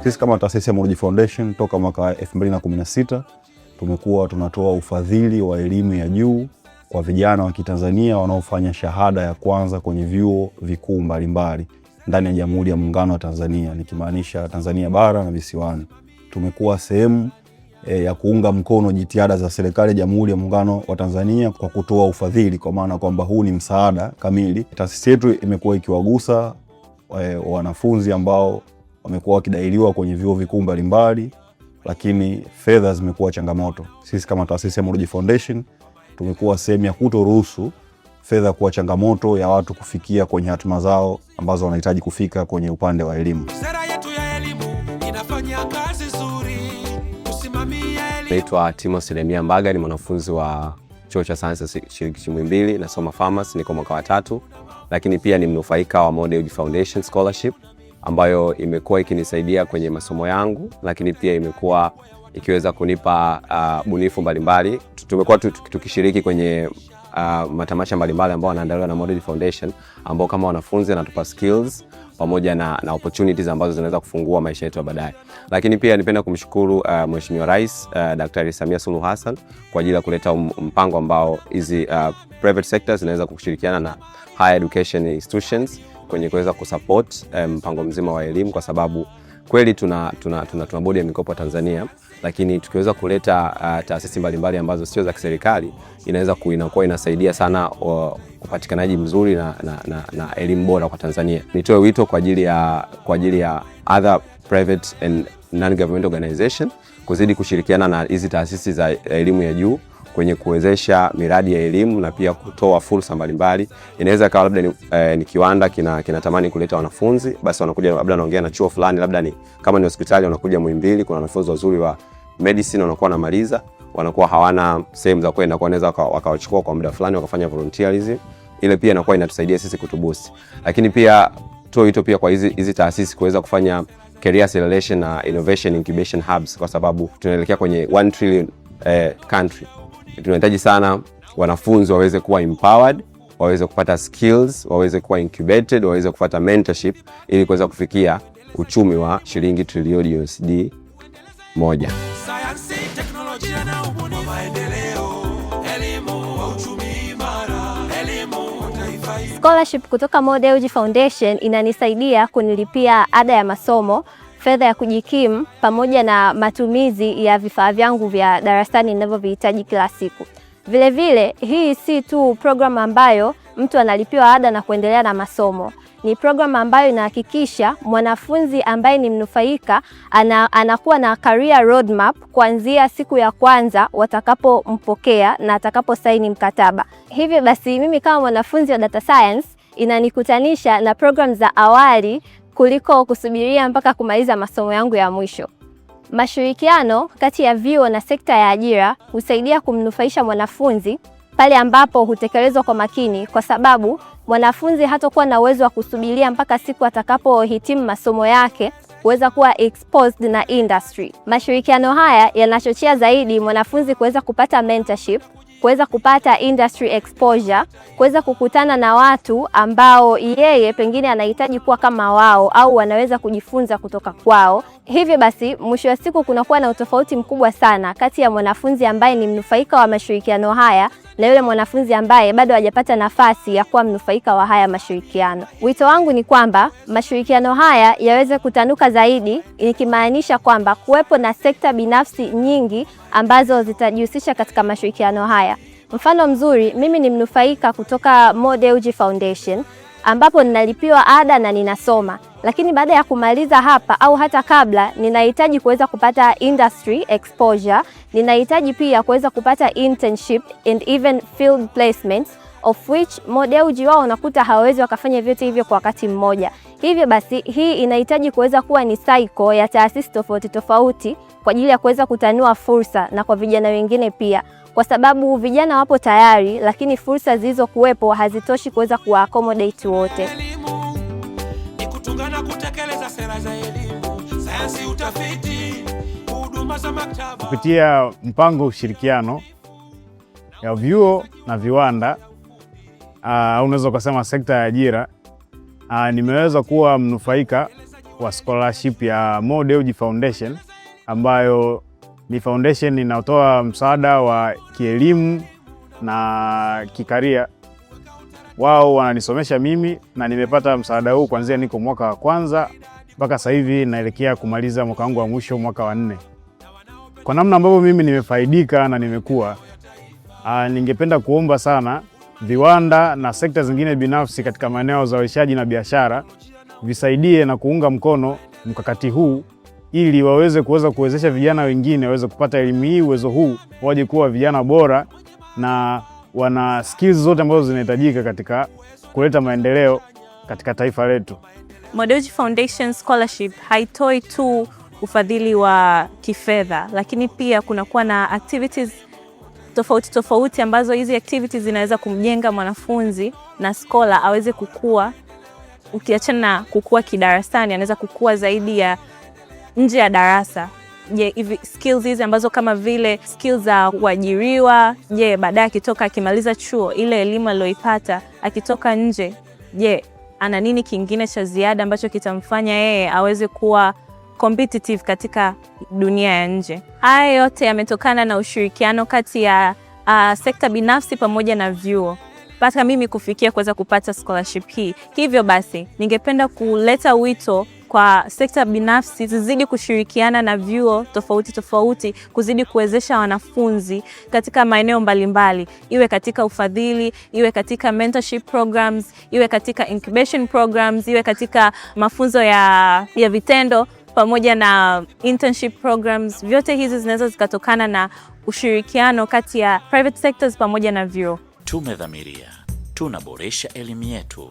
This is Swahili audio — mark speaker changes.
Speaker 1: Sisi kama taasisi ya Mo Dewji Foundation toka mwaka 2016 tumekuwa tunatoa ufadhili wa elimu ya juu kwa vijana wa Kitanzania wanaofanya shahada ya kwanza kwenye vyuo vikuu mbalimbali ndani ya Jamhuri ya Muungano wa Tanzania, nikimaanisha Tanzania bara na visiwani. Tumekuwa sehemu ya kuunga mkono jitihada za serikali ya Jamhuri ya Muungano wa Tanzania kwa kutoa ufadhili, kwa maana kwamba huu ni msaada kamili. Taasisi yetu imekuwa ikiwagusa wanafunzi ambao wamekuwa wakidailiwa kwenye vyuo vikuu mbalimbali, lakini fedha zimekuwa changamoto. Sisi kama taasisi ya Mo Dewji Foundation tumekuwa sehemu ya kutoruhusu fedha kuwa changamoto ya watu kufikia kwenye hatima zao ambazo wanahitaji kufika kwenye upande wa elimu.
Speaker 2: Sera yetu ya elimu inafanya kazi nzuri kusimamia elimu.
Speaker 3: Naitwa Timothy Lemia Mbaga, ni mwanafunzi wa Chuo cha Sayansi Shirikishi Muhimbili, nasoma pharmacy, niko mwaka wa 3, lakini pia ni mnufaika wa Mo Dewji Foundation Scholarship ambayo imekuwa ikinisaidia kwenye masomo yangu, lakini pia imekuwa ikiweza kunipa bunifu mbalimbali. Tumekuwa tukishiriki kwenye matamasha mbalimbali ambao yanaandaliwa na Mo Dewji Foundation, ambao kama wanafunzi anatupa skills pamoja na opportunities ambazo zinaweza kufungua maisha yetu ya baadaye. Lakini pia nipenda kumshukuru Mheshimiwa Rais Daktari Samia Suluhu Hassan kwa ajili ya kuleta mpango ambao hizi private sectors zinaweza kushirikiana na higher education institutions kwenye kuweza kusupport mpango mzima wa elimu, kwa sababu kweli tuna bodi ya mikopo Tanzania, lakini tukiweza kuleta taasisi mbalimbali ambazo sio za kiserikali inakuwa inasaidia sana upatikanaji mzuri na elimu bora kwa Tanzania. Nitoe wito kwa ajili ya other private and non-government organization kuzidi kushirikiana na hizi taasisi za elimu ya juu kwenye kuwezesha miradi ya elimu na pia kutoa fursa mbalimbali. Inaweza kawa labda ni kiwanda kinatamani kuleta wanafunzi, basi wanakuja labda wanaongea na chuo fulani, labda ni kama ni hospitali wanakuja Muhimbili, kuna wanafunzi wazuri wa medicine wanakuwa wanamaliza, wanakuwa hawana sehemu za kwenda, kwa wanaweza wakawachukua kwa muda fulani wakafanya volunteerism. Ile pia inakuwa inatusaidia sisi kutuboost. Lakini pia toa wito pia kwa hizi taasisi kuweza kufanya career acceleration na innovation incubation hubs, kwa sababu tunaelekea kwenye 1 trillion country. Tunahitaji sana wanafunzi waweze kuwa empowered, waweze kupata skills, waweze kuwa incubated, waweze kupata mentorship ili kuweza kufikia uchumi wa shilingi trilioni USD 1.
Speaker 2: Sayansi, teknolojia na ubunifu, maendeleo, elimu, uchumi imara, elimu taifa.
Speaker 4: Scholarship kutoka Mo Dewji Foundation inanisaidia kunilipia ada ya masomo, fedha ya kujikimu pamoja na matumizi ya vifaa vyangu vya darasani ninavyovihitaji kila siku. Vile vile hii si tu program ambayo mtu analipiwa ada na kuendelea na masomo. Ni program ambayo inahakikisha mwanafunzi ambaye ni mnufaika anakuwa na career roadmap kuanzia siku ya kwanza watakapompokea na atakaposaini mkataba. Hivyo basi mimi kama mwanafunzi wa data science inanikutanisha na program za awali kuliko kusubiria mpaka kumaliza masomo yangu ya mwisho. Mashirikiano kati ya vyuo na sekta ya ajira husaidia kumnufaisha mwanafunzi pale ambapo hutekelezwa kwa makini, kwa sababu mwanafunzi hatakuwa na uwezo wa kusubiria mpaka siku atakapohitimu masomo yake kuweza kuwa exposed na industry. Mashirikiano haya yanachochea zaidi mwanafunzi kuweza kupata mentorship, kuweza kupata industry exposure, kuweza kukutana na watu ambao yeye pengine anahitaji kuwa kama wao au wanaweza kujifunza kutoka kwao. Hivyo basi mwisho wa siku kunakuwa na utofauti mkubwa sana kati ya mwanafunzi ambaye ni mnufaika wa mashirikiano haya na yule mwanafunzi ambaye bado hajapata nafasi ya kuwa mnufaika wa haya mashirikiano. Wito wangu ni kwamba mashirikiano haya yaweze kutanuka zaidi, nikimaanisha kwamba kuwepo na sekta binafsi nyingi ambazo zitajihusisha katika mashirikiano haya. Mfano mzuri, mimi ni mnufaika kutoka Mo Dewji Foundation ambapo ninalipiwa ada na ninasoma. Lakini baada ya kumaliza hapa au hata kabla, ninahitaji kuweza kupata industry exposure, ninahitaji pia kuweza kupata internship and even field placements, of which Mo Dewji wao unakuta hawawezi wakafanya vyote hivyo kwa wakati mmoja. Hivyo basi hii inahitaji kuweza kuwa ni cycle ya taasisi tofauti tofauti kwa ajili ya kuweza kutanua fursa na kwa vijana wengine pia, kwa sababu vijana wapo tayari, lakini fursa zilizokuwepo hazitoshi kuweza kuaccommodate wote.
Speaker 2: Na kutekeleza sera za elimu, sayansi, utafiti, huduma za maktaba.
Speaker 5: Kupitia mpango ushirikiano ya vyuo na viwanda, unaweza kusema sekta ya ajira, nimeweza kuwa mnufaika wa scholarship ya Mo Dewji Foundation, ambayo ni foundation inayotoa msaada wa kielimu na kikaria. Wao wananisomesha mimi na nimepata msaada huu kuanzia niko mwaka wa kwanza mpaka sasa hivi naelekea kumaliza mwaka wangu wa mwisho, mwaka wa 4. Kwa namna ambavyo mimi nimefaidika na nimekuwa, ningependa kuomba sana viwanda na sekta zingine binafsi katika maeneo ya uzalishaji na biashara visaidie na kuunga mkono mkakati huu ili waweze kuwezesha vijana wengine waweze kupata elimu hii, uwezo huu, waje kuwa vijana bora na wana skills zote ambazo zinahitajika katika kuleta maendeleo katika taifa letu.
Speaker 6: Mo Dewji Foundation Scholarship haitoi tu ufadhili wa kifedha, lakini pia kunakuwa na activities tofauti ambazo hizi activities zinaweza kumjenga mwanafunzi na scholar aweze kukua. Ukiachana na kukua kidarasani, anaweza kukua zaidi ya nje ya darasa. Je, hivi skills hizi ambazo kama vile skills za kuajiriwa, je, baadaye akitoka akimaliza chuo, ile elimu aliyoipata akitoka nje, je, ana nini kingine cha ziada ambacho kitamfanya yeye aweze kuwa competitive katika dunia ya nje. Haya yote yametokana na ushirikiano kati ya sekta binafsi pamoja na vyuo mpaka mimi kufikia kuweza kupata scholarship hii. Hivyo basi, ningependa kuleta wito kwa sekta binafsi zizidi kushirikiana na vyuo tofauti kuzidi kuwezesha wanafunzi katika maeneo mbalimbali, iwe katika ufadhili, iwe katika mentorship programs, iwe katika incubation programs, iwe katika mafunzo ya vitendo pamoja na internship programs. Vyote hizi zinaweza zikatokana na ushirikiano kati ya private sectors pamoja na vyuo.
Speaker 7: Tumedhamiria tunaboresha elimu yetu.